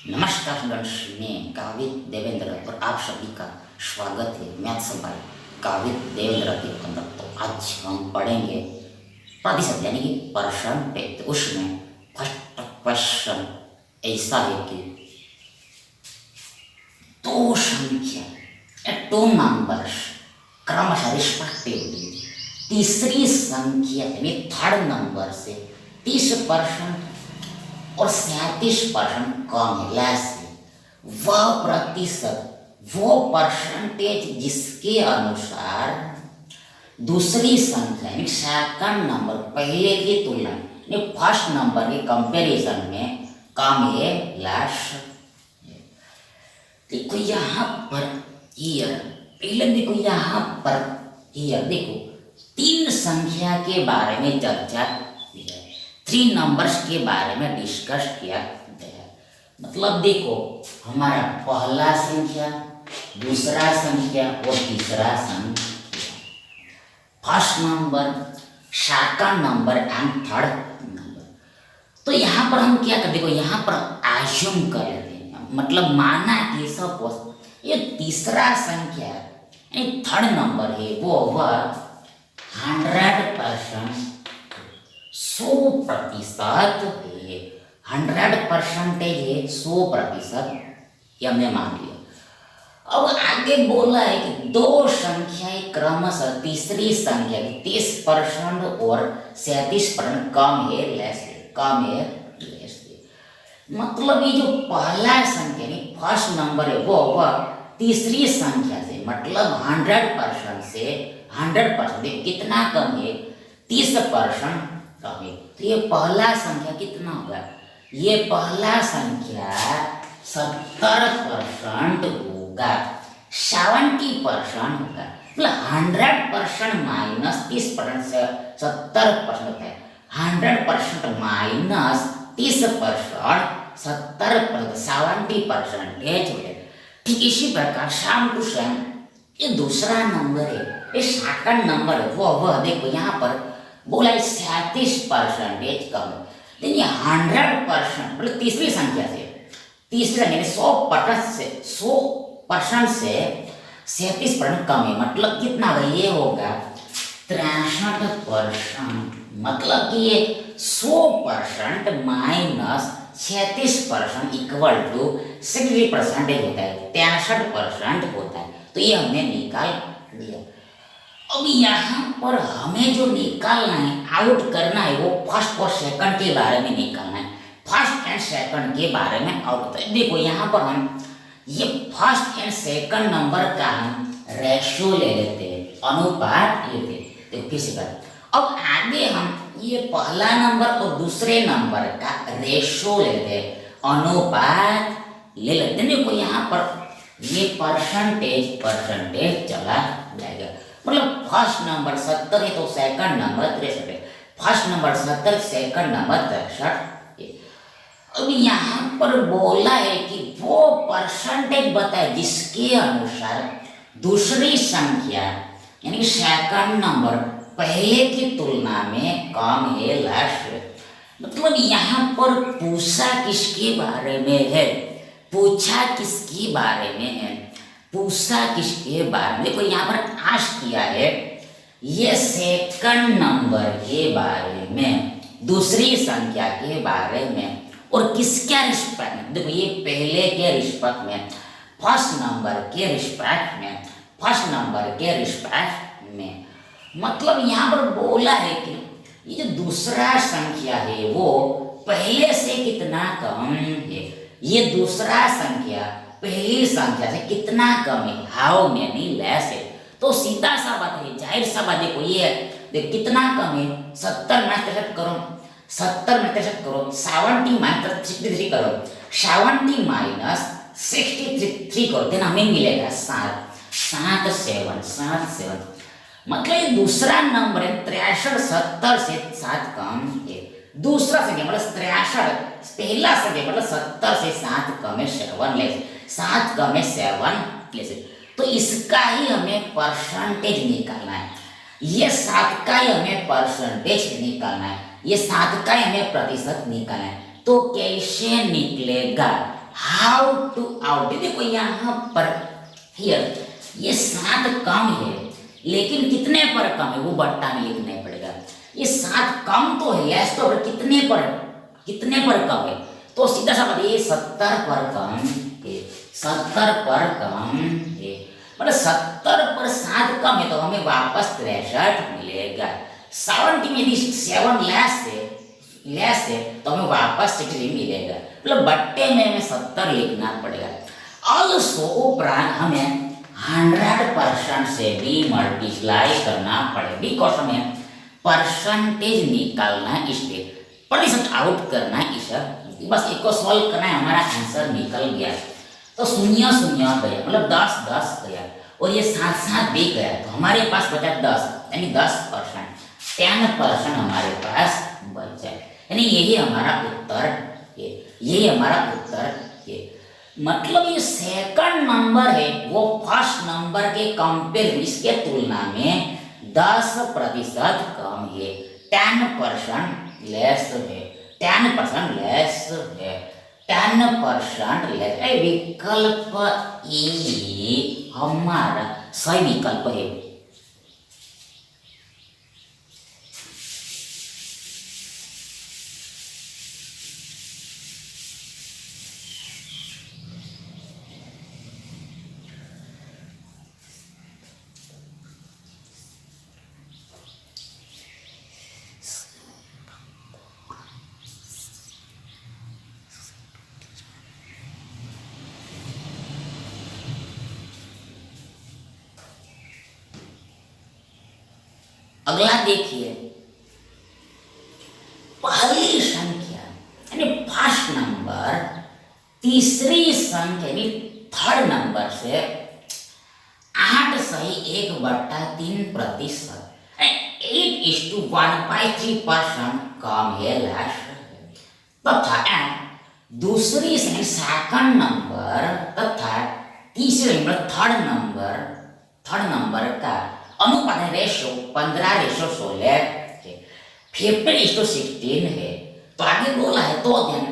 नमस्कार स्टूडेंट्स, मैं काविद देवेंद्र और आप सभी का स्वागत है मैथ्स बाय काविद देवेंद्र के अंदर। तो आज हम पढ़ेंगे प्रतिशत यानी कि परसेंटेज। तो उसमें फर्स्ट क्वेश्चन ऐसा है कि दो संख्या टू नंबर्स क्रमशः रिस्पेक्टिवली तीसरी संख्या यानी थर्ड नंबर से 30% और 37% कम है, लेस है। वह प्रतिशत, वो परसेंटेज जिसके अनुसार दूसरी संख्या यानी सेकंड नंबर पहले की तुलना यानी फर्स्ट नंबर के कंपैरिजन में कम है, लेस है। देखो यहाँ पर ईयर, पहले देखो यहाँ पर ईयर, देखो तीन संख्या के बारे में चर्चा की है, 3 नंबर्स के बारे में डिस्कस किया गया। मतलब देखो हमारा पहला संख्या, दूसरा संख्या और तीसरा संख्या, first number, second number and third number. तो यहाँ पर हम क्या करते, देखो यहाँ पर एज्यूम कर लेते हैं, मतलब माना कि सपोज ये तीसरा संख्या यानी थर्ड नंबर है, वो वह 100% 100% है, 100% है, 100% ये हमने मान लिया। अब आगे बोला है कि दो संख्याएं क्रमशः तीसरी संख्या की 30% और 37% कम है, लेस है, कम है, लेस है। मतलब ये जो पहला संख्या यानी फर्स्ट नंबर है वो तीसरी संख्या से मतलब 100% से 100% कितना कम है, 30% कम है। तो ये पहला संख्या कितना होगा, ये पहला संख्या 70% होगा, 70% होगा। मतलब 100% माइनस 30% से 70% होता है, 100% माइनस 30% 70% 70% हो। ठीक इसी प्रकार सेम टू सेम ये दूसरा नंबर है, ये सेकंड नंबर है, वो देखो यहाँ पर बोला 37% कम है। लेकिन ये 100% मतलब तीसरी संख्या से, तीसरी संख्या 100% से 100% से 37% कम है। मतलब कितना होगा, ये होगा 63%। मतलब कि ये 100% माइनस 36% इक्वल टू 60% होता है, 63% होता है। तो ये हमने निकाल लिया। अब यहाँ पर हमें जो निकालना है, आउट करना है, वो फर्स्ट और सेकंड के बारे में निकालना है। फर्स्ट एंड सेकंड के बारे में आउट होता है। देखो यहाँ पर हम ये फर्स्ट एंड सेकंड नंबर का हम रेशियो ले लेते हैं, अनुपात लेते हैं। देखो फिर से बात, अब आगे हम ये पहला नंबर और दूसरे नंबर का रेशियो ले लेते हैं, अनुपात ले लेते हैं। देखो यहाँ पर ये परसेंटेज चला जाएगा। मतलब फर्स्ट नंबर 70 है तो सेकंड नंबर 63 है, फर्स्ट नंबर 70, सेकंड नंबर 63। अब यहाँ पर बोला है कि वो परसेंटेज बताए जिसके अनुसार दूसरी संख्या यानी सेकंड नंबर पहले की तुलना में कम है, लेस है। मतलब यहाँ पर पूछा किसके बारे में है, पूछा किसके बारे में है, पूछा किसके बारे में। देखो यहाँ पर आस्क किया है ये सेकंड नंबर के बारे में, दूसरी संख्या के बारे में, और किसके रिस्पेक्ट में। देखो ये पहले के रिस्पेक्ट में, फर्स्ट नंबर के रिस्पेक्ट में, फर्स्ट नंबर के रिस्पेक्ट में। मतलब यहाँ पर बोला है कि ये जो दूसरा संख्या है वो पहले से कितना कम है, ये दूसरा संख्या पहली संख्या से कितना कम है, हाउ मेनी लेस है। तो सीधा सा बात है, जाहिर सा बात। देखो ये देख कितना कम है, 70 में 63 करो, 70 में 63 करो, 70 माइनस 63 करो, 70 माइनस 63 करो, देन हमें मिलेगा 7 7 7। मतलब ये दूसरा नंबर है 63, 70 से 7 कम है। दूसरा संख्या मतलब 63, पहला संख्या मतलब 70 से 7 कम है, 7 लेस, 7 कम है, 7 लेस। तो इसका ही हमें परसेंटेज निकालना है, ये 7 का ही हमें परसेंटेज निकालना है, ये 7 का ही हमें प्रतिशत निकालना है। तो कैसे निकलेगा, हाउ टू आउट। देखो यहाँ पर हियर ये 7 कम है, लेकिन कितने पर कम है वो बट्टा में लिखना पड़ेगा। ये 7 कम तो है, लेस तो कितने पर कम है, तो सीधा सा बताइए 70 पर कम है। 70 पर कम है, मतलब 70 पर 7 कम है तो हमें वापस 63 मिलेगा। 70 में यदि 7 लेस है तो हमें वापस 63 मिलेगा, मतलब बट्टे में हमें 70 लिखना पड़ेगा। ऑल्सो उपरांत हमें 100% से भी मल्टीप्लाई करना पड़ेगा, बिकॉज हमें परसेंटेज निकालना है, इसलिए प्रतिशत आउट करना है। इस बस एक को सॉल्व करना है, हमारा आंसर निकल गया। तो 0 0 गया, मतलब 10 10 गया, और ये 7 7 भी गया, तो हमारे पास बचा 10, यानी 10%, 10% हमारे पास बचा, यानी यही हमारा उत्तर है। यही हमारा उत्तर है। मतलब ये सेकंड नंबर है वो फर्स्ट नंबर के कंपेयर, इसके तुलना में 10% कम है, 10% लेस है, 10% लेस है, 10% लेस। विकल्प ए हमारा सही विकल्प है। अगला देखिए, पहली संख्या यानी फर्स्ट नंबर तीसरी संख्या यानी थर्ड नंबर से 8/1/3%, 8:1/3% कम है, लेस तथा दूसरी से सेकंड नंबर तथा तीसरे नंबर थर्ड नंबर का अनुपात रेशो 15:16 है, 15:16 है। तो आगे बोला है, तो ध्यान,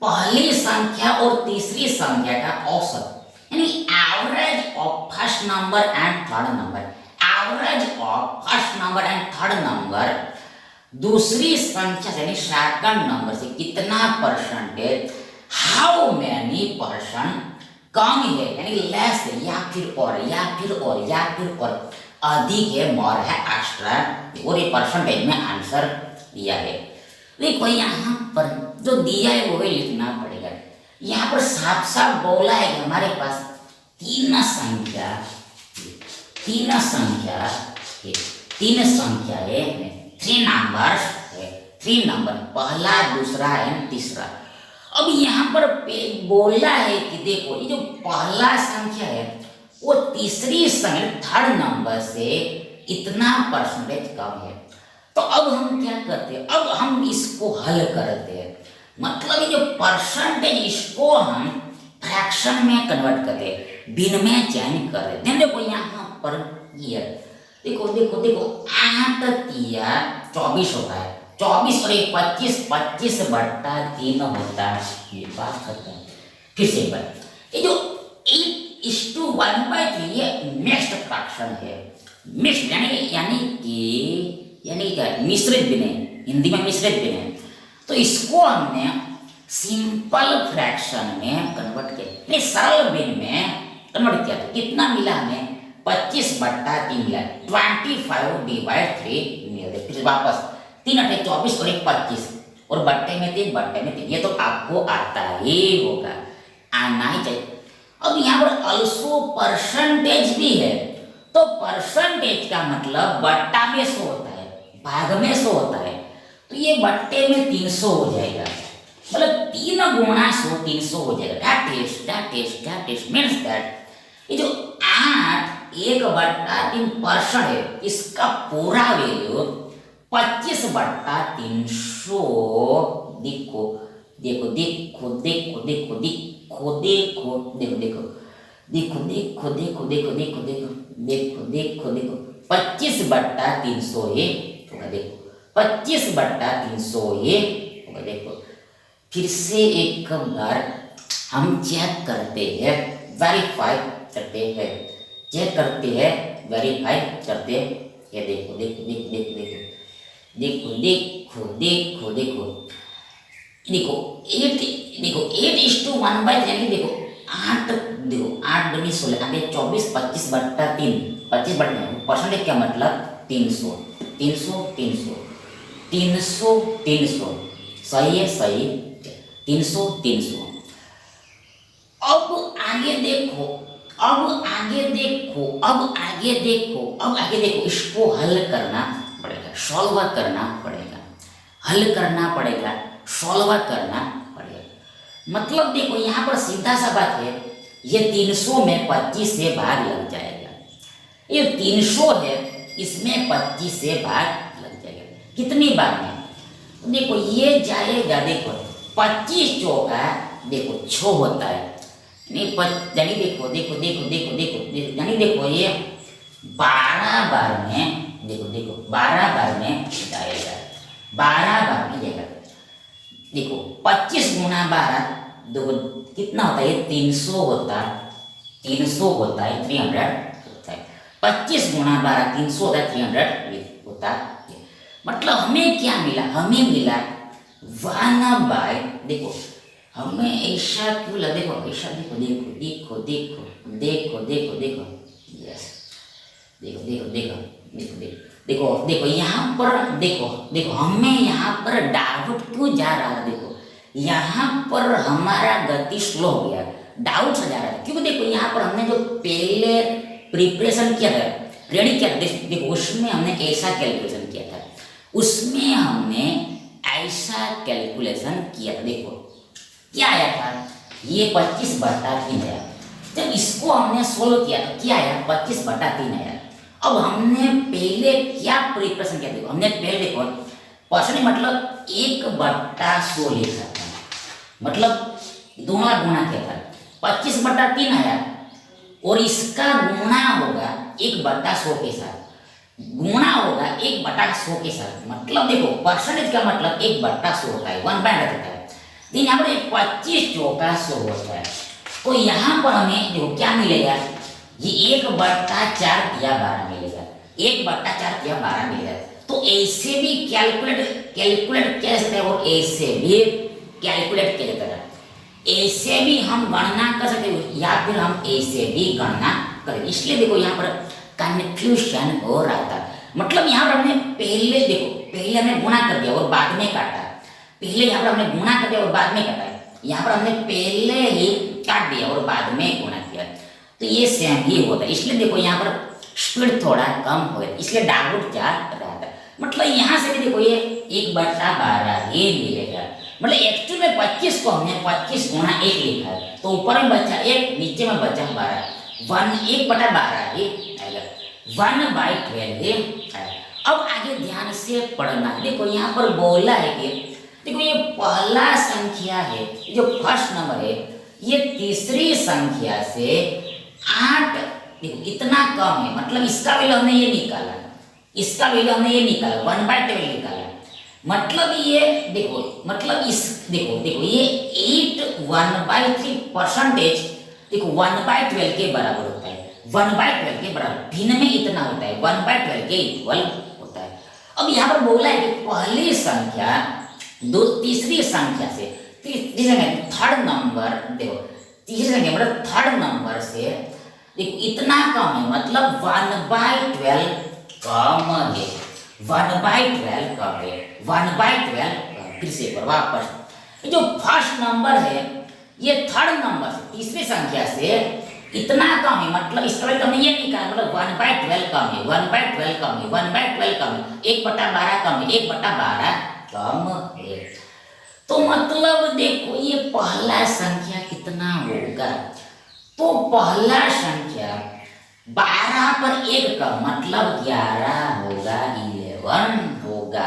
पहली संख्या और तीसरी संख्या का औसत यानी average of first number and third number, average of first number and third number दूसरी संख्या से यानी सेकंड नंबर से कितना परसेंटेज, हाउ मैनी परसेंट कम है, यानी लेस है, या फिर और अधिक है, मोर है, एक्स्ट्रा, और ये परसेंटेज में आंसर दिया है। देखो यहाँ पर जो दिया है वो ही लिखना पड़ेगा। यहाँ पर साफ साफ बोला है कि हमारे पास तीन संख्या है, 3 नंबर, पहला, दूसरा एंड तीसरा। अब यहाँ पर बोला है कि देखो ये जो पहला संख्या है वो तीसरी संख्या थर्ड नंबर से इतना परसेंटेज कम है। तो अब हम क्या करते हैं, अब हम इसको हल करते हैं, मतलब ये जो परसेंटेज इसको हम फ्रैक्शन में कन्वर्ट करते हैं, भिन्न में चेंज कर रहे हैं। देखो यहाँ पर ये देखो 8 तिया 24 होता है, 24 और 25/3 होता है। ये बात करते हैं फिर से एक बार, ये जो 8:1/3 ये मिक्स्ड फ्रैक्शन है, मिक्स्ड यानी कि मिश्रित भी नहीं, हिंदी में मिश्रित भी नहीं। तो इसको हमने सिंपल फ्रैक्शन में कन्वर्ट किया, सरल भिन्न में कन्वर्ट किया, तो कितना मिला हमें, 25/3 मिला, 25/3 मिला। फिर वापस 3 8 24 और 1 25 और बट्टे में 3, ये तो आपको आता ही होगा, आना ही चाहिए। अब यहाँ पर अल्सो परसेंटेज भी है, तो परसेंटेज का मतलब बट्टा में 100 होता है, भाग में 100 होता है, तो ये बट्टे में 300 हो जाएगा, मतलब 3 गुणा 100 300 हो जाएगा। That is means that ये जो 8/1/3% है, इसका पूरा वैल्यू 25/300। देखो 25/300 ये होगा, देखो 25/300 ये होगा। देखो फिर से एक बार हम चेक करते हैं, वेरीफाई करते हैं, चेक करते हैं, वेरीफाई करते हैं। ये देखो देखो देखो देखो देखो देखो देखो देखो देखो देखो 8, देखो 8:1/3 यानी देखो 8, देखो 8 दूनी 16, आगे 24, 25/3, 25/3 परसेंटेज क्या मतलब 300, 300, 300, 300, 300, सही है, सही, 300, 300। अब आगे देखो, अब आगे देखो, अब आगे देखो, अब आगे देखो, इसको हल करना पड़ेगा, सॉल्व करना पड़ेगा, हल करना पड़ेगा, सॉल्व करना पड़ेगा। मतलब देखो यहाँ पर सीधा सा बात है, ये 300 में 25 से भाग लग जाएगा, ये 300 है, इसमें 25 से भाग लग जाएगा। कितनी बार में? तो देखो ये जाएगा, देखो 25 चौका देखो 6 होता है, यानी देखो देखो देखो देखो देखो यानी देखो ये 12 बार में, देखो देखो 12 बार में जाएगा, 12 बार में जाएगा। देखो 25 गुना 12 देखो कितना होता है, 300 होता है, 300 होता है, 300 होता है। 25 गुना 12 300 होता है, 300 होता है। मतलब हमें क्या मिला, हमें मिला 1/, देखो हमें ऐसा क्यों लगा, देखो ऐसा, देखो देखो देखो देखो देखो देखो देखो यस, देखो देखो देखो देखो देखो देखो देखो यहाँ पर देखो देखो हमें यहाँ पर डाउट क्यों जा रहा है, देखो यहाँ पर हमारा गति स्लो हो गया, डाउट जा रहा है, क्योंकि देखो यहाँ पर हमने जो पहले प्रिपरेशन किया था, रेडी किया था, देखो उसमें हमने ऐसा कैलकुलेशन किया था, उसमें हमने ऐसा कैलकुलेशन किया था। देखो क्या आया था, ये 25/3 आया। जब इसको हमने सोल्व किया तो क्या आया, 25/3 आया। अब हमने पहले क्या प्रिपरेशन किया, देखो हमने पहले देखो परसेंट मतलब 1/100 लिखा था, मतलब दोनों गुणा किया था, 25/3 आया और इसका गुणा होगा 1/100 के साथ, गुणा होगा 1/100 के साथ, मतलब देखो परसेंटेज का मतलब 1/100 होता है, 1/100 होता है। यहाँ पर 25 चौका 100 होता है, तो यहाँ पर हमें देखो क्या मिलेगा, ये 1/4 या 12 मिलेगा, 1/4 या 12 मिलेगा। तो ऐसे भी कैलकुलेट किया सकता है और ऐसे भी कैलकुलेट किया जाता है, ऐसे भी हम गणना कर सकते हैं या फिर हम ऐसे भी गणना करेंगे। इसलिए देखो यहाँ पर कन्फ्यूजन हो रहा था, मतलब यहाँ पर हमने पहले देखो पहले हमने गुणा कर दिया और बाद में काटा, पहले यहाँ पर हमने गुणा कर दिया और बाद में काटा, यहाँ पर हमने पहले ही काट दिया और बाद में गुणा किया, तो ये सेम ही होता है। इसलिए देखो यहाँ पर स्पीड थोड़ा कम हो गया, इसलिए डाउट जा रहा था। मतलब यहाँ से भी देखो ये 1/12 ही मिलेगा, मतलब एक्चुअल में 25 को हमने 25 गुणा 1 लिखा है, तो ऊपर में बचा 1, नीचे में बचा 12, 1/12 ही आएगा, 1/12 ही आएगा। अब आगे ध्यान से पढ़ना, देखो यहाँ पर बोला है कि देखो ये पहला संख्या है, जो फर्स्ट नंबर है, ये तीसरी संख्या से 8 देखो इतना कम है, मतलब इसका वैल्यू हमने ये निकाला, इसका वैल्यू हमने ये निकाला 1/12 निकाला, मतलब ये देखो मतलब इस देखो देखो ये 8 1/3 परसेंटेज देखो 1/12 के बराबर होता है, 1/12 के बराबर, भिन्न में इतना होता है, 1/12 के इक्वल होता है। अब यहाँ पर बोला है कि पहली संख्या तीसरी संख्या से, तीसरी संख्या थर्ड नंबर, देखो तीसरी संख्या मतलब थर्ड नंबर से देखो इतना कम है, मतलब 1/12 कम है, 1/12 कम है, 1/12 फिर से एक बार वापस, जो फर्स्ट नंबर है ये थर्ड नंबर से तीसरी संख्या से इतना कम है, मतलब इसका वैल्यू हमने ये निकाला, मतलब 1/12 कम है, 1/12 कम है, 1/12 कम है, 1/12 कम है, 1/12 कम है। तो मतलब देखो ये पहला संख्या कितना होगा, तो पहला संख्या 12 पर 1 का मतलब 11 होगा, 11 होगा।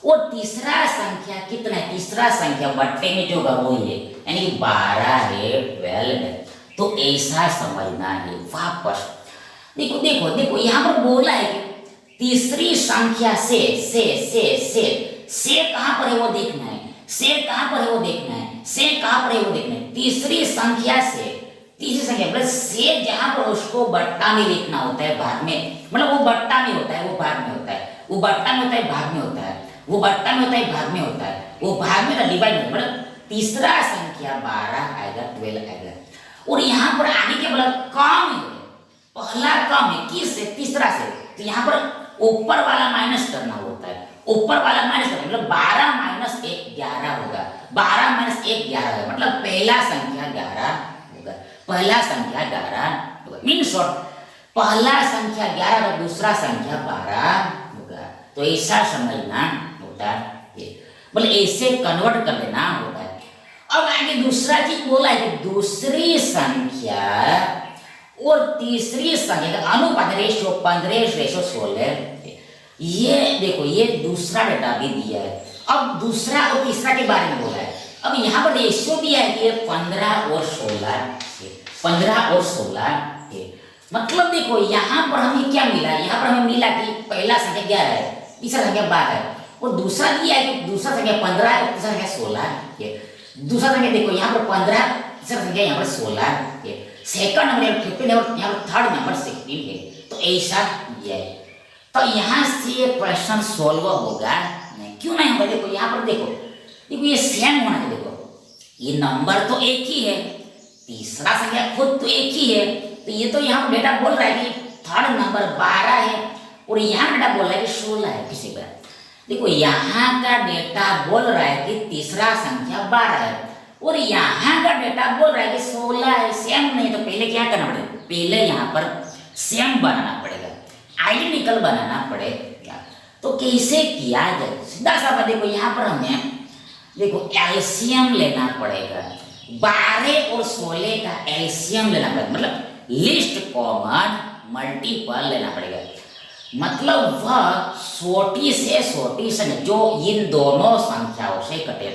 और तीसरा संख्या कितना है, तीसरा संख्या बट्टे में जो होगा वो ये, यानी 12 है, 12 है, तो ऐसा समझना है। वापस देखो देखो देखो यहाँ पर बोला है कि तीसरी संख्या से कहाँ पर है वो देखना है, से कहां पर है वो देखना है, से कहां पर है वो देखना है। तीसरी संख्या से, तीसरी संख्या मतलब से जहां पर उसको बट्टा में लिखना होता है, भाग में, मतलब वो बट्टा में होता है, वो भाग में होता है, वो बट्टा में होता है, भाग में होता है, वो बट्टा में होता है, भाग में होता है, वो भाग में डिवाइड में, मतलब तीसरा संख्या 12 आएगा, 12 आएगा। और यहाँ पर आगे के बोला कम है, पहला कम है किससे, तीसरा से, तो यहाँ पर ऊपर वाला माइनस करना होता है, ऊपर वाला माइनस करना मतलब 12 माइनस 1 11 होगा, 12 माइनस 1 11 है, मतलब पहला संख्या 11 होगा, पहला संख्या 11 होगा। मीन शॉर्ट पहला संख्या 11 और दूसरा संख्या 12 होगा। तो ऐसा समझना होता है, मतलब ऐसे कन्वर्ट कर देना होता है। अब आगे दूसरा चीज बोला है कि दूसरी संख्या और तीसरी संख्या का अनुपात रेशो 15:16। ये देखो ये दूसरा डेटा भी दिया है। अब दूसरा और तीसरा के बारे में बोला है। अब यहाँ पर रेशियो दिया है कि 15 और 16, 15 और 16। मतलब देखो यहाँ पर हमें क्या मिला, यहाँ पर हमें मिला कि पहला संख्या 11 है, तीसरा संख्या 12 है, और दूसरा दिया है कि दूसरा संख्या 15 है और तीसरा संख्या 16 है। दूसरा संख्या देखो यहाँ पर 15, तीसरा संख्या यहाँ पर 16 है, सेकंड नंबर 15 और यहाँ पर थर्ड नंबर 16 है। तो ऐसा दिया है। तो यहाँ से ये क्वेश्चन सोल्व होगा नहीं, क्यों नहीं होगा, देखो यहाँ पर देखो, देखो ये सेम होना चाहिए। देखो ये नंबर तो एक ही है, तीसरा संख्या खुद तो एक ही है, तो ये तो यहाँ पर डेटा बोल रहा है कि थर्ड नंबर 12 है, और यहाँ डेटा बोल रहा है कि 16 है। किसी का देखो यहाँ का डेटा बोल रहा है कि तीसरा संख्या 12 है, और यहाँ का डेटा बोल रहा है कि 16 है। सेम नहीं, तो पहले क्या करना पड़ेगा, पहले यहाँ पर सेम बनाना पड़ेगा, आइडेंटिकल बनाना पड़ेगा। तो कैसे किया जाए, सीधा सा बात, देखो यहाँ पर हमें देखो एलसीएम लेना पड़ेगा, 12 और 16 का एलसीएम लेना पड़ेगा, मतलब लिस्ट कॉमन मल्टीपल लेना पड़ेगा। मतलब वह छोटी से छोटी संख्या जो इन दोनों संख्याओं से कटे,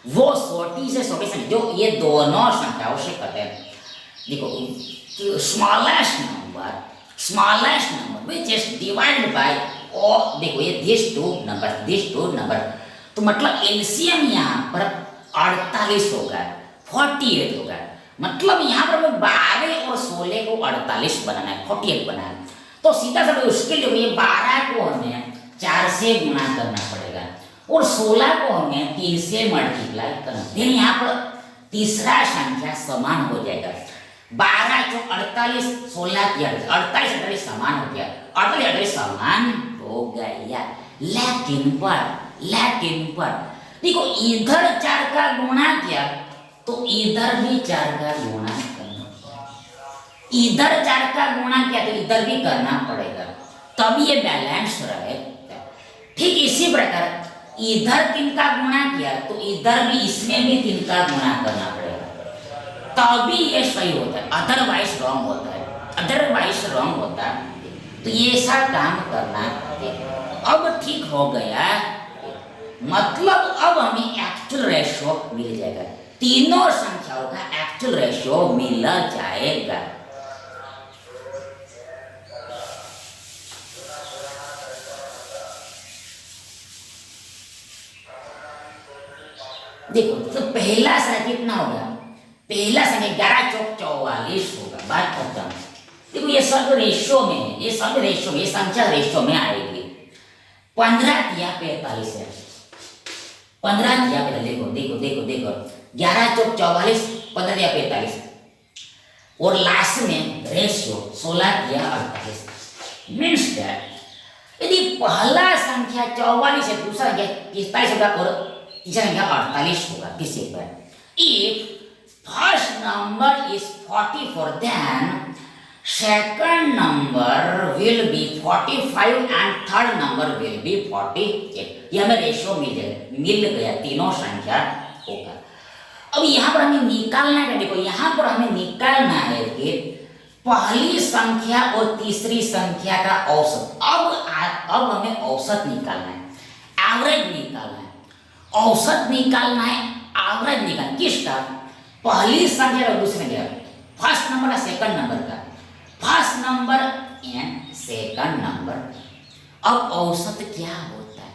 वो छोटी से छोटी संख्या जो ये दोनों संख्याओं से कटे। देखो smallest number which is divided by, और देखो ये दिस टू नंबर, तो मतलब एलसीएम यहाँ पर 48 होगा, 48 होगा। मतलब यहाँ पर 12 और 16 को 48 बनाना है, 48 बनाना है। तो सीधा सा उसके लिए ये 12 को हमें 4 से गुणा करना पड़ेगा, और 16 को हमें 3 से मल्टीप्लाई करना। फिर यहाँ पर तीसरा संख्या समान हो जाएगा, 12 को 48, 16 की 48 समान हो गया, 48 समान हो गया। लेकिन पर देखो इधर 4 का गुणा किया तो इधर भी 4 का गुणा करना, इधर 4 का गुणा किया तो इधर भी करना पड़ेगा, तभी ये बैलेंस रहेगा। ठीक इसी प्रकार इधर 3 का गुणा किया तो इधर भी, इसमें भी 3 का गुणा करना पड़ेगा, तभी ये सही होता है, अदरवाइज रॉन्ग होता है। तो ये ऐसा काम करना। अब ठीक हो गया, मतलब अब हमें एक्चुअल रेशियो मिल जाएगा, तीनों संख्याओं का एक्चुअल रेशियो मिल जाएगा। देखो तो पहला संख्या कितना होगा, पहला संख्या 11 चौक 44 होगा, बात खत्म। देखो ये सब रेशियो में है, ये सब रेशियो में, ये संख्या रेशियो में आएगी। 15 किया 45 है, 15 किया 45, देखो 11 चौक 44, 15 किया 45, और लास्ट में रेशियो 16 किया 48। मीन्स दैट यदि पहला संख्या 44 है, दूसरा संख्या 45 होगा और तीसरा संख्या 48 होगा, किसी पर if first number is 44 then second number will be 45 and third number will be 48। ये हमें रेशियो मिल गया, तीनों संख्या होगा। अब यहाँ पर हमें निकालना है, देखो यहाँ पर हमें निकालना है कि पहली संख्या और तीसरी संख्या का औसत। अब हमें औसत निकालना है, एवरेज निकालना है, औसत निकालना है, एवरेज निकालना। किसका, पहली संख्या और दूसरी संख्या, फर्स्ट नंबर और सेकंड नंबर का, first number and second number. अब औसत क्या होता है,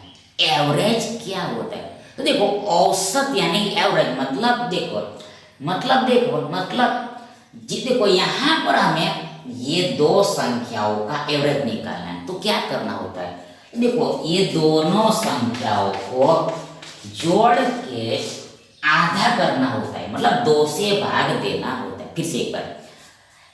एवरेज क्या होता है, तो देखो औसत यानी एवरेज मतलब देखो यहाँ पर हमें ये दो संख्याओं का एवरेज निकालना है। तो क्या करना होता है, देखो ये दोनों संख्याओं को जोड़ के आधा करना होता है, मतलब 2 से भाग देना होता है। फिर से एक बार,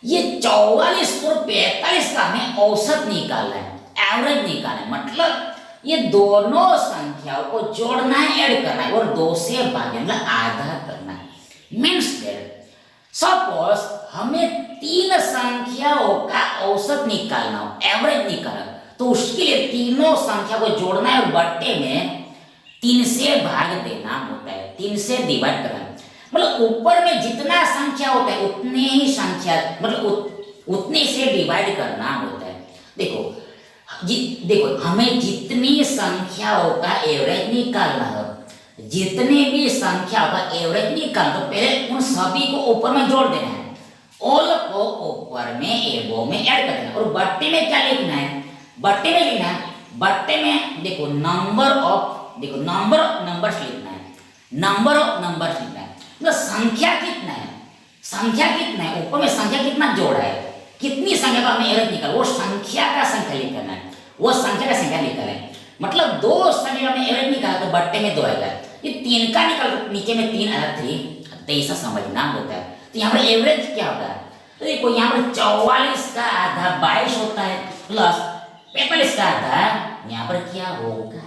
ये 44 और 45 का हमें औसत निकालना है, एवरेज निकालना है। मतलब ये दोनों संख्याओं को जोड़ना है, ऐड करना है और 2 से भाग मतलब आधा करना है। मीन्स सपोज हमें 3 संख्याओं का औसत निकालना हो, एवरेज निकालना, तो उसके लिए तीनों संख्या को जोड़ना है और बट्टे में 3 से भाग देना होता है, 3 से डिवाइड करना है। मतलब ऊपर में जितना संख्या होता है उतने ही संख्या मतलब उतने से डिवाइड करना होता है। देखो हमें जितनी संख्याओं का एवरेज निकालना है, जितने भी संख्या का एवरेज निकालना, तो पहले उन सभी को ऊपर में जोड़ देना है, ऑल को ऊपर में एबो में ऐड कर देना। और बट्टे में क्या लिखना है, बट्टे में देखो नंबर ऑफ नंबर्स लिखना है, मतलब संख्या कितना है, ऊपर में संख्या कितना जोड़ा है, कितनी संख्या का हमें एवरेज निकाल, वो संख्या का संख्या लिखना है, मतलब 2 संख्या में एवरेज निकाला तो बट्टे में 2 आएगा, ये 3 का निकाल तो नीचे में 3 आएगा 3, तो ऐसा समझना होता है। तो यहाँ पर एवरेज क्या होता है, तो देखो यहाँ पर 44 का आधा 22 होता है, प्लस 45 का आधा, यहाँ पर क्या होगा,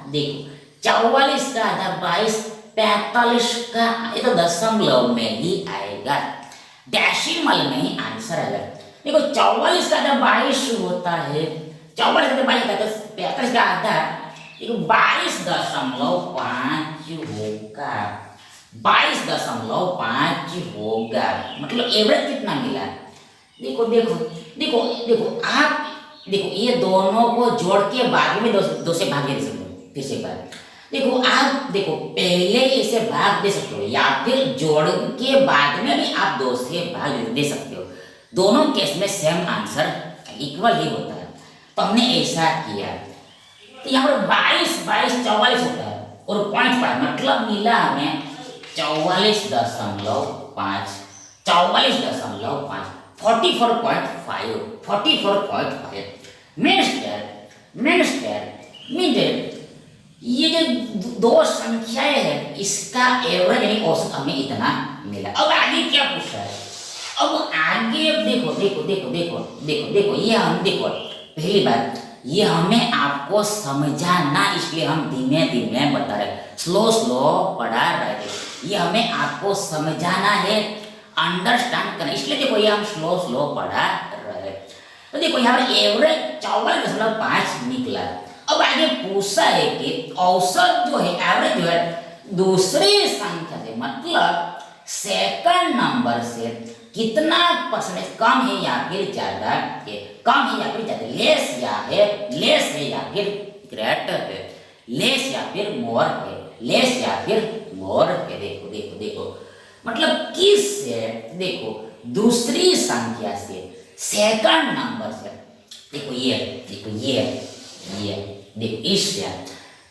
देखो 44 का आधा 22, 45 का ये तो दशमलव में ही आएगा, डेसिमल में ही आंसर आएगा। देखो 44 का आधा 22 होता है, 44 का आधा 22 होता है, तो 45 का आधा देखो 22.5 होगा, 22.5 होगा, मतलब एवरेज कितना मिला। देखो आप ये दोनों को जोड़ के बाद में 2 से भाग दे सकते हो। फिर से एक बार देखो, आप पहले इसे भाग दे सकते हो या फिर जोड़ के बाद में भी आप 2 से भाग दे सकते हो। दोनों केस में सेम आंसर इक्वल ही होता है। तो हमने ऐसा किया, तो यहाँ पर 22 44 होता है और 0.5 मतलब मिला हमें 44.5 44.5 मीन्स ये जो 2 संख्याएं हैं इसका एवरेज यानी औसत हमें इतना मिला। अब आगे क्या पूछा है, अब आगे देखो ये हम पहली बात ये हमें आपको समझाना, इसलिए हम धीमे बता रहे, स्लो पढ़ा रहे थे। ये हमें आपको समझाना है, अंडरस्टैंड करना, इसलिए देखो ये हम स्लो पढ़ा रहे। तो देखो यहाँ पर एवरेज 44.5 निकला। अब आगे पूछा है कि औसत जो है, एवरेज जो है दूसरी संख्या से मतलब सेकंड नंबर से कितना परसेंटेज कम है या फिर ज्यादा है, लेस या फिर ग्रेटर है, लेस या फिर मोर है। देखो मतलब किस से, देखो दूसरी संख्या से सेकंड नंबर से, देखो इससे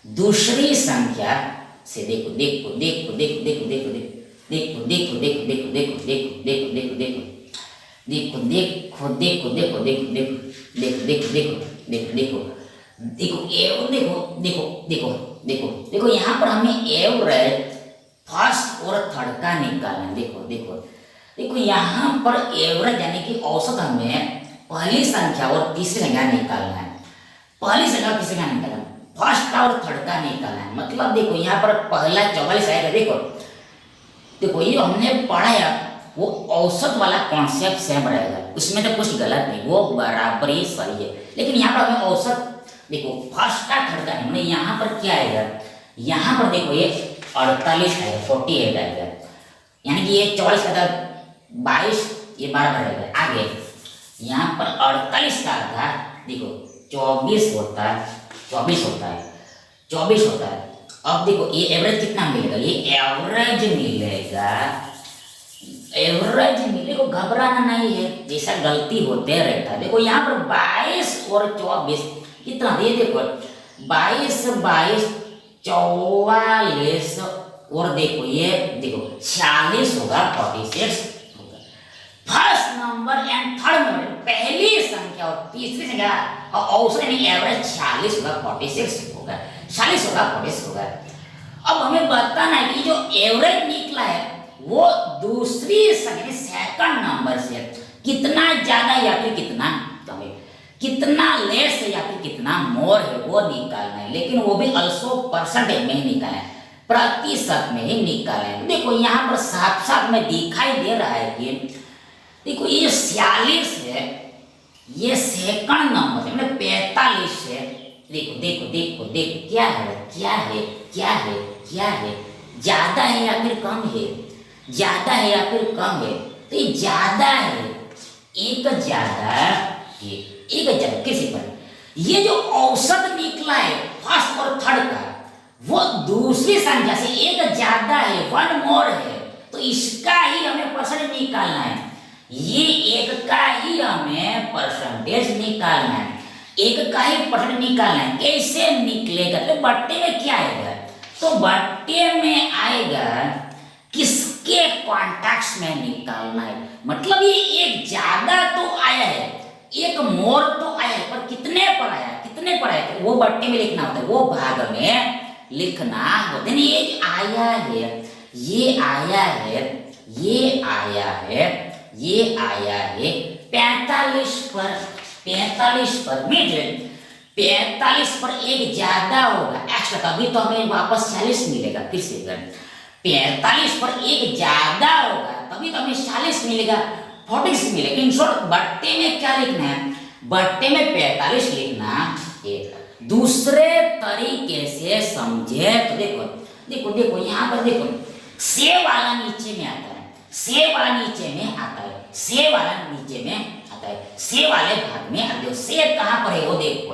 दूसरी संख्या से देखो यहाँ पर हमें एवरेज फर्स्ट और थर्ड का निकालना है। देखो यहाँ पर एवरेज यानी कि औसत हमें पहली संख्या और तीसरी संख्या निकालना है, फर्स्ट का और थर्ड का निकालना है। मतलब देखो यहाँ पर पहला 44 आएगा। देखो ये हमने पढ़ाया वो औसत वाला कॉन्सेप्ट सेम रहेगा, उसमें तो कुछ गलत नहीं, वो बराबर ही सही है। लेकिन यहाँ पर हमें औसत देखो फर्स्ट का थर्ड का हमने यहाँ पर क्या आएगा, यहाँ पर देखो ये 48 है, 48 आएगा, यानी कि ये 44 का था 22, ये बराबर रहेगा। आगे यहाँ पर 48 का था देखो 24 होता है। अब देखो ये एवरेज कितना मिलेगा, ये एवरेज मिलेगा, घबराना नहीं है, जैसा गलती होते रहता है। देखो यहाँ पर 22 और 24 कितना दे, देखो 22 22 44 और देखो ये देखो 46 होगा 46 होगा। First number and third number पहली संख्या और तीसरी संख्या और औसत यानी एवरेज 46 होगा 46 होगा 46 होगा 46 होगा। अब हमें बताना है कि जो एवरेज निकला है वो दूसरी संख्या सेकंड नंबर से कितना ज्यादा या फिर कितना कम है, कितना लेस है या फिर कितना मोर है वो निकालना है। लेकिन वो भी अल्सो परसेंटेज में ही निकालना है, प्रतिशत में ही निकालना है। देखो यहाँ पर साफ साफ में दिखाई दे रहा है कि देखो ये 46 है, ये सेकंड नंबर है मतलब 45 है। देखो देखो देखो देखो क्या है क्या है क्या है क्या है, ज्यादा है या फिर कम है, ज्यादा है या फिर कम है। तो ये ज्यादा है, एक ज्यादा एक ज्यादा किसी पर ये जो औसत निकला है फर्स्ट और थर्ड का वो दूसरी संख्या से एक ज्यादा है, वन मोर है। तो इसका ही हमें परसेंटेज निकालना है, ये एक का ही हमें परसेंटेज निकालना है, एक का ही परसेंटेज निकालना है। कैसे निकलेगा तो बट्टे में क्या आएगा, तो बट्टे में आएगा किसके कॉन्टेक्स्ट में निकालना है। मतलब ये एक ज्यादा तो आया है, एक मोर तो आया है, पर कितने पर आया, कितने पर आया तो वो बट्टे में लिखना होता है, वो भाग में लिखना होता है। ये आया है, ये आया है, ये आया है, ये आया है 45 पर, 45 पर मीटर 45 पर एक ज्यादा होगा एक्स्ट्रा, तभी तो हमें वापस 40 मिलेगा। फिर से 45 पर एक ज्यादा होगा तभी तो हमें 40 मिलेगा, 46 मिलेगा। इन शॉर्ट बट्टे में क्या लिखना है, बट्टे में 45 लिखना है। दूसरे तरीके से समझे तो देखो देखो देखो यहाँ पर देखो से वाला नीचे में आता है, से वाला नीचे में आता है, से वाला नीचे में आता है, से वाले भाग में आता है। से कहाँ पर है वो देखो,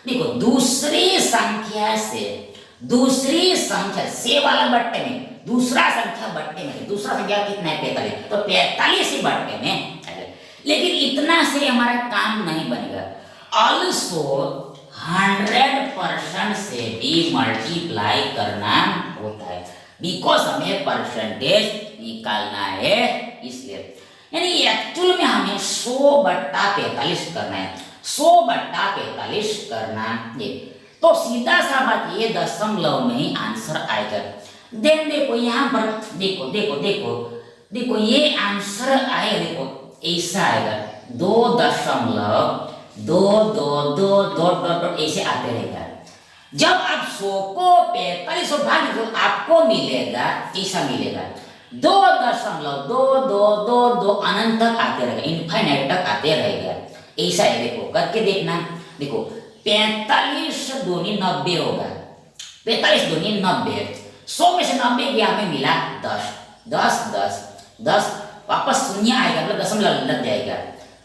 देखो दूसरी संख्या से, दूसरी संख्या से वाला बट्टे में, दूसरा संख्या बट्टे में, दूसरा संख्या कितना है 45, तो 45 ही बट्टे में। लेकिन इतना से हमारा काम नहीं बनेगा, ऑल्सो 100% से भी मल्टीप्लाई करना होता है, बिकॉज हमें परसेंटेज निकालना है इसलिए। यानी एक्चुअल में हमें 100/45 करना है, 100/45 करना है। तो सीधा सा बात ये दशमलव में ही आंसर आएगा। देन देखो यहाँ पर देखो देखो देखो देखो ये आंसर आएगा, देखो ऐसा आएगा 2.222 ऐसे आते रहेगा। जब आप 100 को 45 भाग दो आपको मिलेगा ऐसा मिलेगा 2.2222 अनंत तक आते रहेगा, इनफाइनाइट तक आते रहेगा ऐसा है। देखो करके देखना, देखो 45 दूनी 90 होगा, 45 दूनी 90, 100 में से 90 गया हमें मिला 10, 10 10 10 वापस शून्य आएगा मतलब दशमलव लग जाएगा,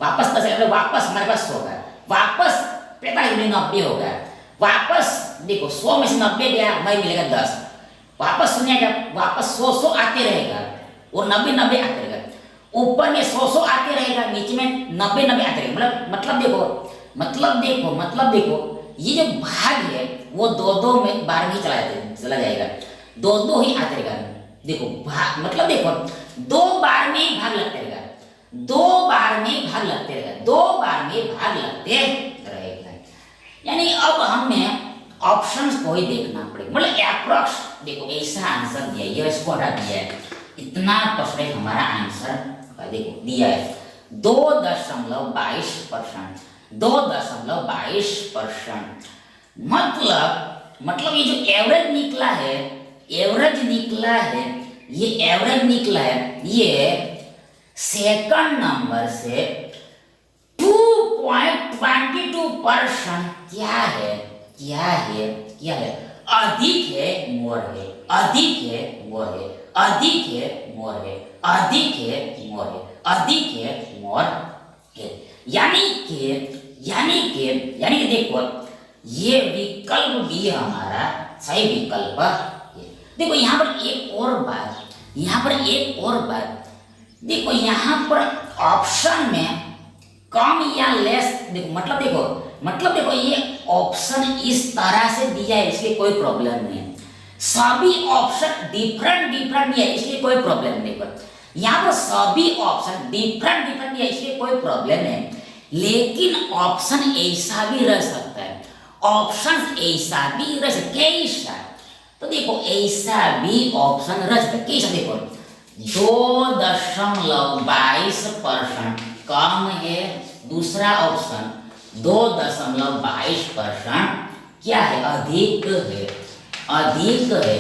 वापस 10 आएगा वापस हमारे पास 100 होगा, वापस 45 दूनी 90 होगा, वापस देखो 100 में से 90 गया हमें मिलेगा 10, वापस शून्य आएगा, वापस 100 आते रहेगा और 90 आते रहेगा, ऊपर में 100 आते रहेगा, नीचे में 90 आते रहेगा। मतलब देखो ये जो भाग है वो दो में बार में चला जाएगा, दो ही आते रहेगा। देखो भाग मतलब देखो 2 बार में ही भाग लगते रहेगा, 2 बार में ही भाग लगते रहेगा, 2 बार में भाग लगते रहेगा। यानी अब हमें ऑप्शंस को ही देखना पड़ेगा, मतलब अप्रॉक्स देखो ऐसा आंसर दिया, ये इसको हटा दिया है, इतना परसेंटेज हमारा आंसर देखो दिया है 2.22%, 2.22%। मतलब ये जो एवरेज निकला है, ये एवरेज निकला है, ये सेकंड नंबर से 2.22% क्या है, अधिक है मोर है, अधिक है मोर है, अधिक है मोर है, अधिक है मोर है, अधिक है मोर है। यानी कि देखो ये विकल्प भी हमारा सही विकल्प है। देखो यहाँ पर एक और बात, देखो यहाँ पर ऑप्शन में कम या लेस, देखो मतलब देखो ये ऑप्शन इस तरह से दिया है इसलिए कोई प्रॉब्लम नहीं है। सभी ऑप्शन डिफरेंट डिफरेंट दिया है इसलिए कोई प्रॉब्लम नहीं है। यहाँ पर सभी ऑप्शन डिफरेंट डिफरेंट दिया है इसलिए कोई प्रॉब्लम नहीं है। लेकिन ऑप्शन ऐसा भी रह सकता है, ऑप्शन ऐसा भी रह सकता है। कैसा? तो देखो ऐसा भी ऑप्शन रह सकता है। कैसा? देखो 2.22% कम है, दूसरा ऑप्शन 2.22% क्या है? अधिक है, अधिक है।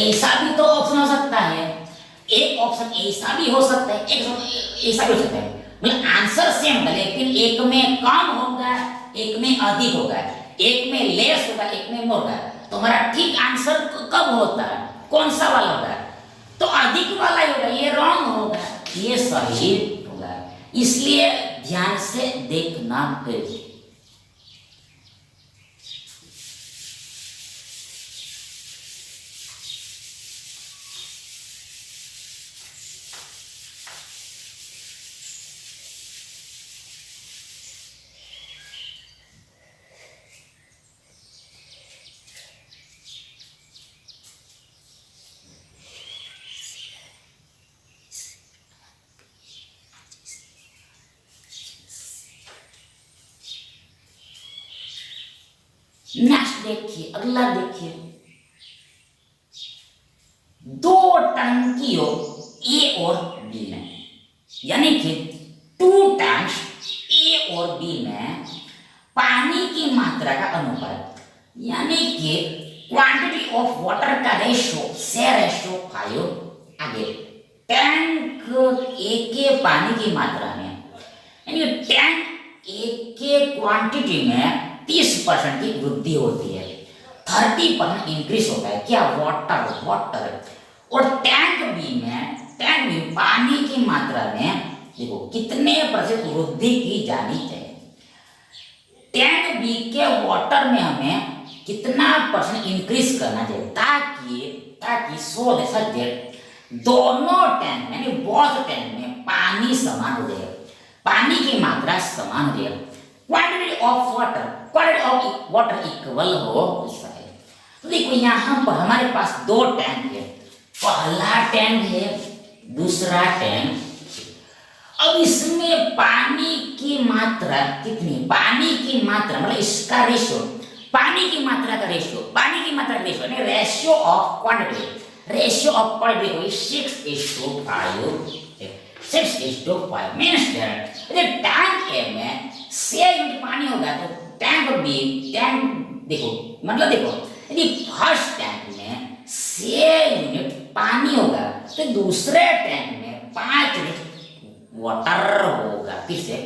ऐसा भी तो ऑप्शन हो सकता है। एक ऑप्शन ऐसा भी हो सकता है, एक ऐसा भी हो सकता है। मतलब आंसर सेम है लेकिन एक में कम होगा, एक में अधिक होगा, एक में लेस होगा, एक में मोर होगा। तो हमारा ठीक आंसर कब होता है? कौन सा वाला होगा? तो अधिक वाला ही होगा, ये रॉन्ग होगा, ये सही होगा। इसलिए ध्यान से देखना है। नेक्स्ट देखिए, अगला देखिए। दो टंकियों ए और बी में, यानी कि 2 टैंक्स ए और बी में पानी की मात्रा का अनुपात, यानी कि क्वांटिटी ऑफ वाटर का रेशियो से रेशियो 5। आगे टैंक ए के पानी की मात्रा में, यानी टैंक ए के क्वांटिटी में 30% की वृद्धि होती है, 30% इंक्रीज होता है। क्या? वाटर। और टैंक बी में पानी की मात्रा में देखो कितने % वृद्धि की जानी चाहिए। टैंक बी के वाटर में हमें कितना % इंक्रीज करना चाहिए ताकि शोध सब्जेक्ट दोनों टैंक यानी बोथ टैंक में पानी समान हो जाए, पानी की मात्रा समान हो जाए। क्वांटिटी ऑफ वाटर इक्वल हो ऐसा है। तो देखो यहाँ पर हमारे पास 2 टैंक है, पहला टैंक है, दूसरा टैंक। अब इसमें पानी की मात्रा कितनी? पानी की मात्रा मतलब इसका रेशियो, पानी की मात्रा का रेशियो यानी ratio of quantity, ratio of quantity को 6:5 मींस दैट टैंक ए में 6 यूनिट पानी होगा तो टैंक देखो यदि फर्स्ट टैंक में 6 यूनिट पानी होगा तो दूसरे टैंक में 5 यूनिट वाटर होगा। फिर से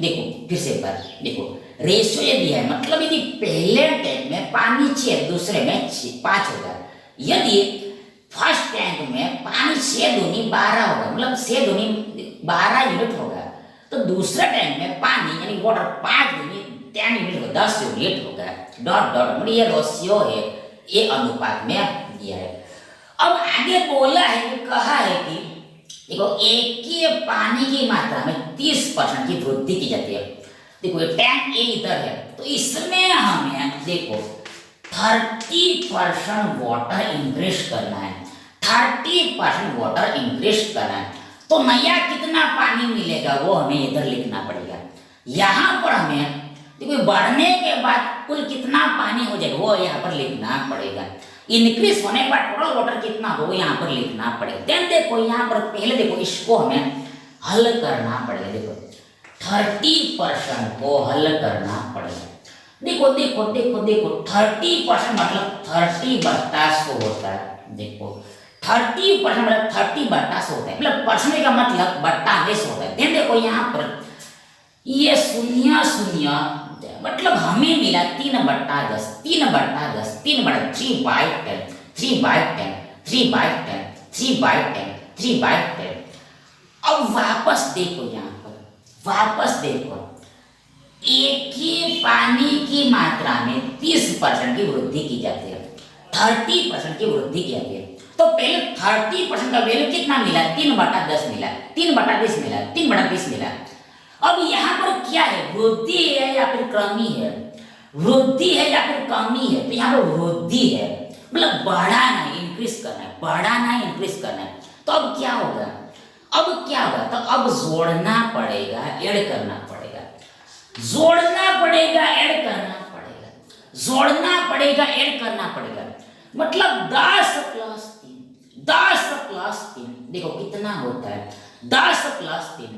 देखो फिर से पर देखो रेशियो ये दिया है, मतलब यदि पहले टैंक में पानी 6 दूसरे में 5 होगा, यदि फर्स्ट टैंक में पानी 6 दूनी 12 होगा, मतलब 6 दूनी 12 यूनिट होगा, तो दूसरे टैंक में पानी यानी वाटर 5 दूनी 10 यूनिट होगा, 10 यूनिट होगा। मतलब ये रेशियो है, ये अनुपात में दिया है। अब आगे बोला है कि कहा है कि देखो एक के पानी की मात्रा में 30% की वृद्धि की जाती है। देखो ये टैंक ए इधर है तो इसमें हमें देखो 30% वाटर इंक्रीज करना है, 30% वाटर इंक्रीज करना है। तो नया कितना पानी मिलेगा वो हमें इधर लिखना पड़ेगा। यहाँ पर हमें देखो बढ़ने के बाद कुल कितना पानी हो जाएगा वो यहाँ पर लिखना पड़ेगा। इंक्रीज होने के बाद टोटल वाटर कितना हो यहाँ पर लिखना पड़ेगा। देन देखो यहाँ पर पहले देखो इसको हमें हल करना पड़ेगा। देखो 30% को हल करना पड़ेगा। देखो 30% मतलब 30/100 होता है। देखो 30% मतलब 30/100 होता है, मतलब परसेंट का मतलब बट्टा 100 होता है। देन देखो यहाँ पर ये 0 मतलब हमें मिला 3/10 3/10 3/10 अब वापस देखो यहाँ पर, वापस देखो एक ही पानी की मात्रा में 30% की वृद्धि की जाती है, 30% की वृद्धि की जाती है। तो पहले 30% का वैल्यू कितना मिला, 3/10 मिला, 3/20 मिला, 3/20 मिला। अब यहाँ पर क्या है, वृद्धि है या फिर कमी है, वृद्धि है या फिर कमी है, तो यहाँ पर वृद्धि है, मतलब बढ़ाना है, इंक्रीज करना है, बढ़ाना है, इंक्रीज करना है। तो अब क्या होगा, अब क्या होगा, तो अब जोड़ना पड़ेगा, ऐड करना पड़ेगा, जोड़ना पड़ेगा, ऐड करना पड़ेगा, जोड़ना पड़ेगा, ऐड करना पड़ेगा। मतलब 10 + 3, 10 + 3 देखो कितना होता है, 10 + 3,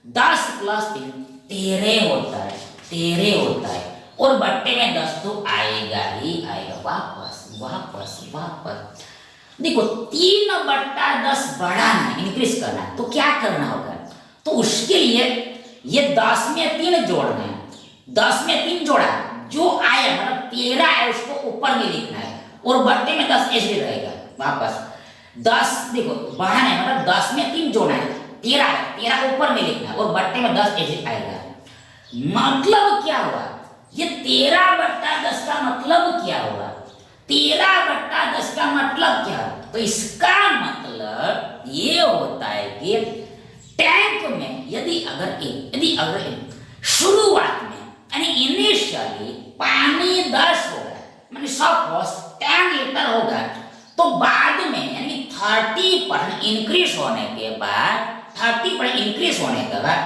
10 + 3 13 होता है, 13 होता है। और बट्टे में 10 तो आएगा ही आएगा, वापस वापस वापस। देखो 3/10 बढ़ाना है, इंक्रीज करना है, तो क्या करना होगा, तो उसके लिए ये 10 में 3 जोड़ना है, 10 में 3 जोड़ा, जो आया मतलब 13 है उसको ऊपर में लिखना है, और बट्टे में 10 ऐसे रहेगा वापस। 10 देखो बढ़ाना है, मतलब 10 में 3 जोड़ना है, 13 है, 13 ऊपर में लिखना है, और बट्टे में 10 ऐसे आएगा। मतलब क्या हुआ, ये 13/10 का मतलब क्या हुआ, 13/10 का मतलब क्या, तो इसका मतलब ये होता है कि टैंक में यदि अगर शुरुआत में यानी इनिशियली पानी 10 होगा, माने सपोज 10 लीटर होगा, तो बाद में यानी 30% इंक्रीज होने के बाद 30% इंक्रीज होने के बाद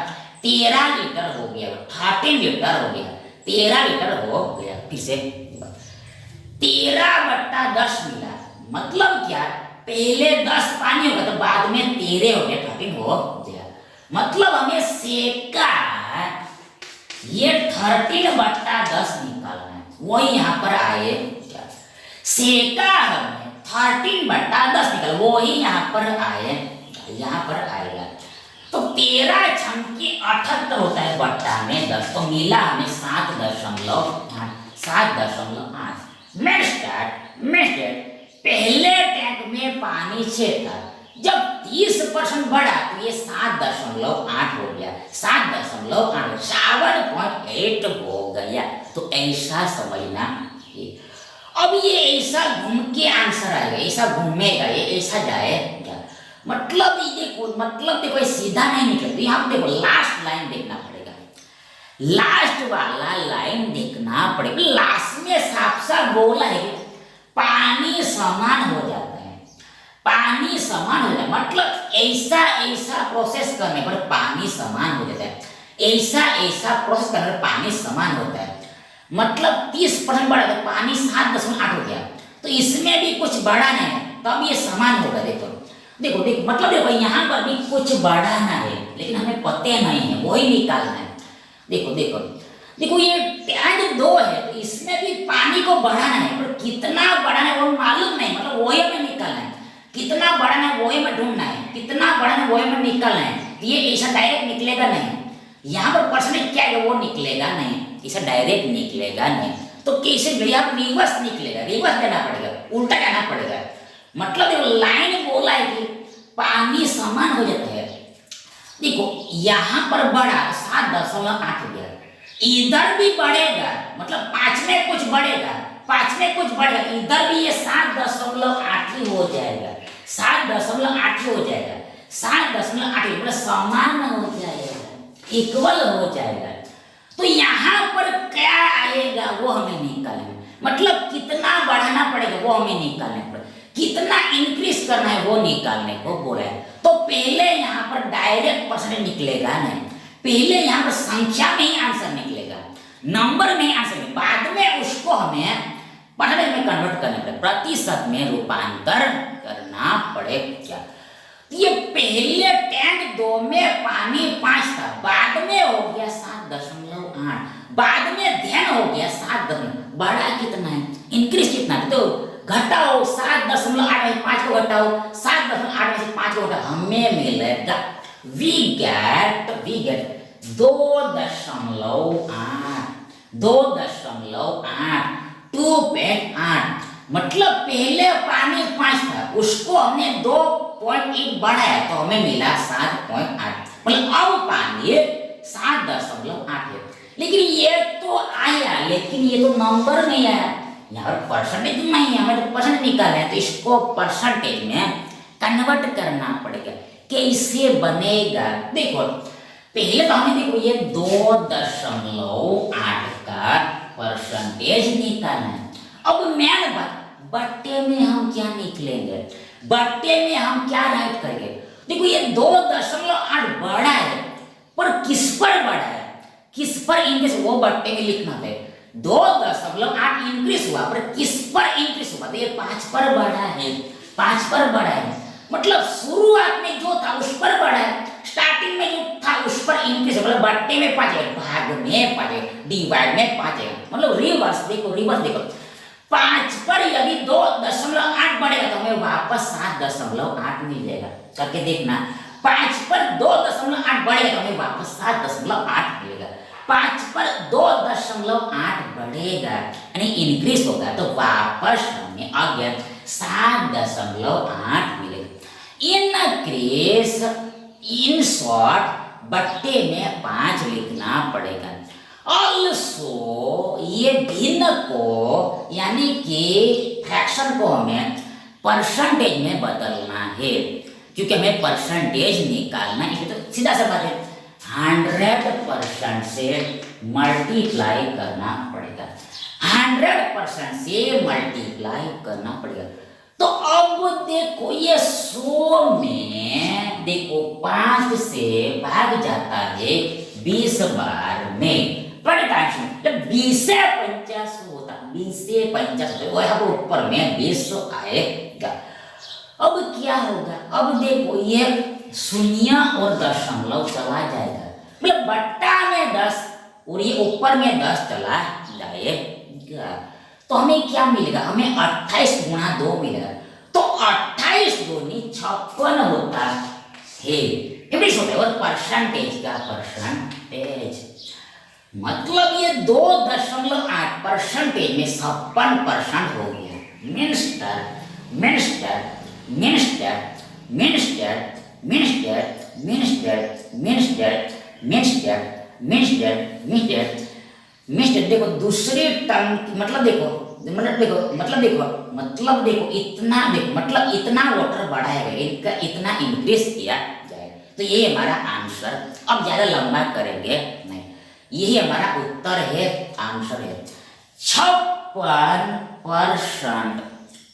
13 लीटर हो गया, 13 लीटर हो गया, 13 लीटर हो गया। फिर से 13/10 मिला, मतलब क्या, पहले 10 पानी होगा तो बाद में 13 हो गया, 13 हो गया। मतलब हमें सेका ये 13/10 निकालना है, वही यहाँ पर आए क्या, सेका हमें 13/10 निकाल, वही यहाँ पर आए, यहाँ पर आएगा। तो 13 छंके 78 होता है बट्टा में 10, तो मिला हमें 7.8, 7.8। पहले टैंक में पानी 6 था, जब 30% बढ़ा तो ये 7.8 हो गया, 7.8 7.8 हो गया। तो ऐसा समझना है। अब ये ऐसा घूम के आंसर आएगा, ऐसा घूमेगा, ये ऐसा जाएगा, मतलब ये देखो ये सीधा नहीं निकलेगा। तो यहाँ पे देखो लास्ट लाइन देखना पड़ेगा, लास्ट वाला लाइन देखना पड़ेगा। लास्ट में साफ साफ बोला है पानी समान हो जाता है, पानी समान हो जाता है, मतलब ऐसा ऐसा प्रोसेस करने पर पानी समान हो जाता है, ऐसा ऐसा प्रोसेस करने पर पानी समान होता है। मतलब 30% बढ़ा तो पानी 7.8 हो गया, तो इसमें भी कुछ बढ़ा नहीं है, तब ये समान होगा। देखो मतलब देखो यहाँ पर भी कुछ बढ़ाना है, लेकिन हमें पते नहीं है, वही निकालना है। देखो ये टैंक 2 है, तो इसमें भी पानी को बढ़ाना है, पर कितना बढ़ाना है वो मालूम नहीं, मतलब वही हमें निकालना है, कितना बढ़ाना है वही में ढूंढना है, कितना बढ़ाना है वही में निकालना है। ये ऐसा डायरेक्ट निकलेगा नहीं, यहाँ पर परसेंटेज क्या है वो निकलेगा नहीं, ऐसा डायरेक्ट निकलेगा नहीं। तो कैसे भैया रिवर्स निकलेगा, रिवर्स देना पड़ेगा, उल्टा जाना पड़ेगा। मतलब देखो लाइन बोला है कि पानी समान हो जाता है। देखो यहाँ पर बढ़ा 7.8 हो गया, इधर भी बढ़ेगा, मतलब 5 में कुछ बढ़ेगा, 5 में कुछ बढ़ेगा, इधर भी ये 7.8 ही हो जाएगा, 7.8 ही हो जाएगा, 7.8 मतलब समान हो जाएगा, इक्वल हो जाएगा। तो यहाँ पर क्या आएगा वो हमें निकालना, मतलब कितना बढ़ाना पड़ेगा वो हमें निकालना पड़ेगा, कितना इंक्रीज करना है वो निकालने को बोला है। तो पहले यहाँ पर डायरेक्ट परसेंटेज निकलेगा नहीं, पहले यहाँ पर संख्या में ही आंसर निकलेगा, नंबर में आंसर नहीं, बाद में उसको हमें परसेंटेज में कन्वर्ट करना पड़ेगा, प्रतिशत में रूपांतर करना पड़ेगा। ये पहले टैंक 2 में पानी 5 था, बाद में हो गया 7.8, बाद में ध्यान हो गया 7, बढ़ा कितना है, इंक्रीज कितना है, तो घटाओ 7.8 5 को घटाओ 7.8 में से 5 को घटाओ, हमें मिलेगा वी गेट 2.8 2.8। मतलब पहले पानी 5 था, उसको हमने 2.8 बढ़ाया तो हमें मिला 7.8, मतलब अब पानी 7.8 है। लेकिन ये तो आया, लेकिन ये तो नंबर नहीं आया, यहाँ पर परसेंटेज नहीं, हमें तो परसेंट निकालना है, तो इसको परसेंटेज में कन्वर्ट करना पड़ेगा। कैसे बनेगा? देखो पहले तो हमें देखो ये 2.8 का परसेंटेज निकालना है। अब मेन बात, बट्टे में हम क्या निकलेंगे? बट्टे में हम क्या राइट करेंगे? देखो ये 2.8 बड़ा है, पर किस पर बड़ा है, किस पर इंक्रीज, वो बट्टे में लिखना है। 2.8 इंक्रीज हुआ, पर किस पर इंक्रीज हुआ? तो ये 5 पर बढ़ा है, 5 पर बढ़ा है, मतलब शुरुआत में जो था उस पर बढ़ा है, स्टार्टिंग में जो था उस पर इंक्रीज, मतलब बट्टे में 5 है, भाग में 5 है, डिवाइड में 5 है, मतलब रिवर्स देखो, रिवर्स देखो। 5 पर यदि 2.8 बढ़ेगा तो हमें वापस 7.8 मिल जाएगा। करके देखना, 5 पर 2.8 बढ़ेगा तो हमें वापस 7.8 मिलेगा। 5 पर 2.8 बढ़ेगा यानी इंक्रीज होगा, तो वापस हमें आगे 7.8 मिलेगा। इंक्रीज इन शॉर्ट बट्टे में 5 लिखना पड़ेगा। ऑल्सो ये भिन्न को यानी कि फ्रैक्शन को हमें परसेंटेज में बदलना है, क्योंकि हमें परसेंटेज निकालना है। तो सीधा सा बात है, 100% से मल्टीप्लाई करना पड़ेगा, 100% से मल्टीप्लाई करना पड़ेगा। तो अब देखो ये 100 में देखो 5 से भाग जाता है 20 बार में, जब 20 से 50 होता, 20 से 50 वह ऊपर में 20 आएगा। अब क्या होगा? अब देखो ये शून्य और दशमलव चला जाएगा, मतलब बट्टा में 10 और ये ऊपर में 10 चला जाएगा, तो हमें क्या मिलेगा? हमें 28 गुणा 2 मिलेगा। तो 28 दूनी 56 होता है, और परसेंटेज का परसेंटेज मतलब ये 2.8 परसेंटेज में 56% हो गया। Minister minister minister minister minister minister minister minister minister minister minister देखो दूसरे टर्म मतलब देखो इतना देखो, मतलब इतना वाटर बढ़ाएगा, इनका इतना इंक्रीज किया जाएगा। तो ये हमारा आंसर, अब ज्यादा लंबा करेंगे नहीं, यही हमारा उत्तर है, आंसर है 56%,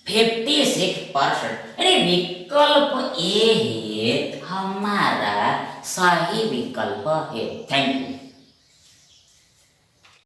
56%। अरे विकल्प ए है हमारा सही विकल्प है। Thank you.